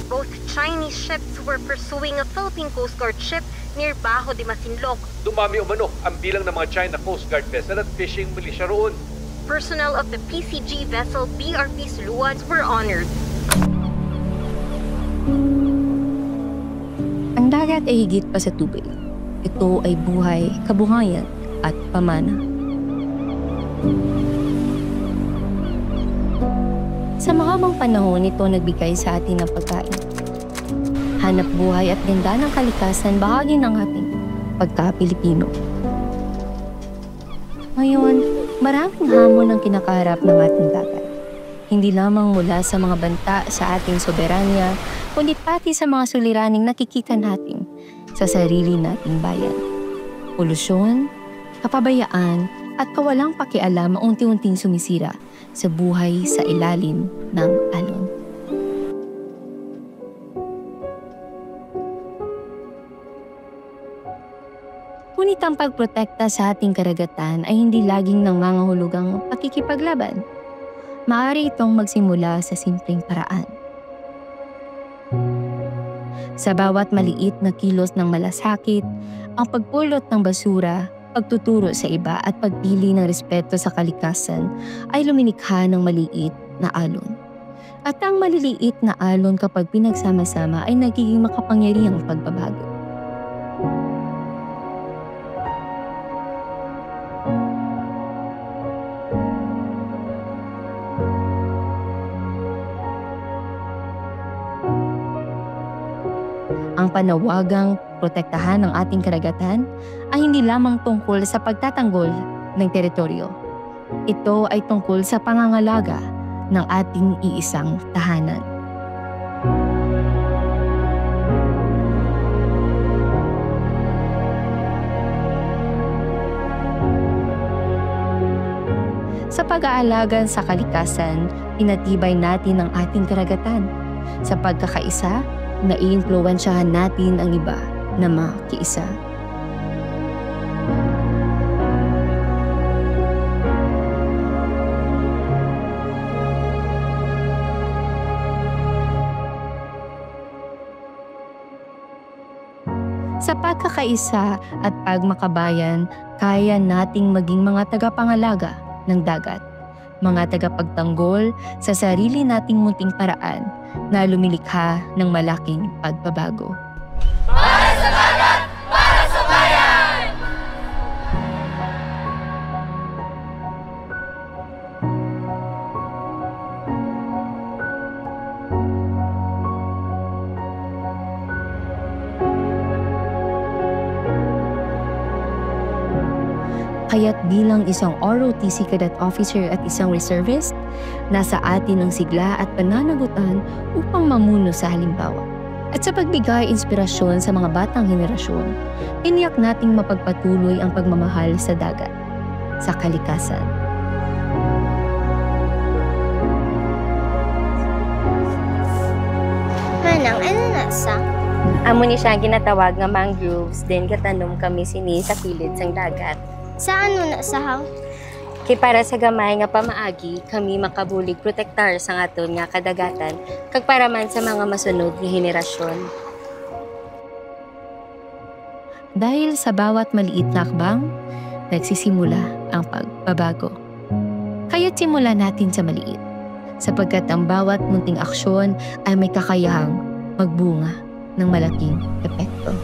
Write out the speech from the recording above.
both Chinese ships were pursuing a Philippine Coast Guard ship near Bajo de Masinloc. Dumami umano ang bilang ng mga China Coast Guard vessel at fishing militia roon. Personnel of the PCG vessel BRP Suluads were honored. Ang dagat ay higit pa sa tubig. Ito ay buhay, kabuhayan at pamana. Sa mahabang panahon, ito nagbigay sa atin ng pagkain. Hanap buhay at ganda ng kalikasan bahagi ng ating pagka-Pilipino. Ngayon, maraming hamon ang kinakaharap ng ating dagat. Hindi lamang mula sa mga banta sa ating soberanya, kundi pati sa mga suliraning nakikita natin sa sarili nating bayan. Polusyon, kapabayaan, at kawalang pakialam ang unti-unting sumisira sa buhay sa ilalim ng alon. Ngunit ang pagprotekta sa ating karagatan ay hindi laging nangangahulugang pakikipaglaban. Maaari itong magsimula sa simpleng paraan. Sa bawat maliit na kilos ng malasakit, ang pagpulot ng basura, pagtuturo sa iba at pagpili ng respeto sa kalikasan ay lumilikha ng maliit na alon. At ang maliliit na alon kapag pinagsama-sama ay nagiging makapangyarihang pagbabago. Ang panawagang protektahan ng ating karagatan ay hindi lamang tungkol sa pagtatanggol ng teritoryo. Ito ay tungkol sa pangangalaga ng ating iisang tahanan. Sa pag-aalaga sa kalikasan, pinatibay natin ang ating karagatan. Sa pagkakaisa, naiimpluwensyahan natin ang iba na makiisa. Sa pagkakaisa at pagmakabayan, kaya nating maging mga tagapangalaga ng dagat, mga tagapagtanggol sa sarili nating munting paraan na lumilikha ng malaking pagbabago. Para sa dagat! Para sa bayan! Kaya't bilang isang ROTC cadet officer at isang reservist, nasa atin ang sigla at pananagutan upang mamuno sa halimbawa. At sa pagbigay inspirasyon sa mga batang henerasyon, tiniyak nating mapagpatuloy ang pagmamahal sa dagat, sa kalikasan. Manang, ano nasa? Amo ni siya ginatawag nga mangroves, then katanom kami sini sa kilid sang dagat. Saan mo nasahang? Kay para sa gamay nga pamaagi, kami makabulig protektar sa aton nga kadagatan, kag para man sa mga masunod nga henerasyon. Dahil sa bawat maliit na akbang, nagsisimula ang pagbabago. Kaya't simulan natin sa maliit, sapagkat ang bawat munting aksyon ay may kakayahang magbunga ng malaking epekto.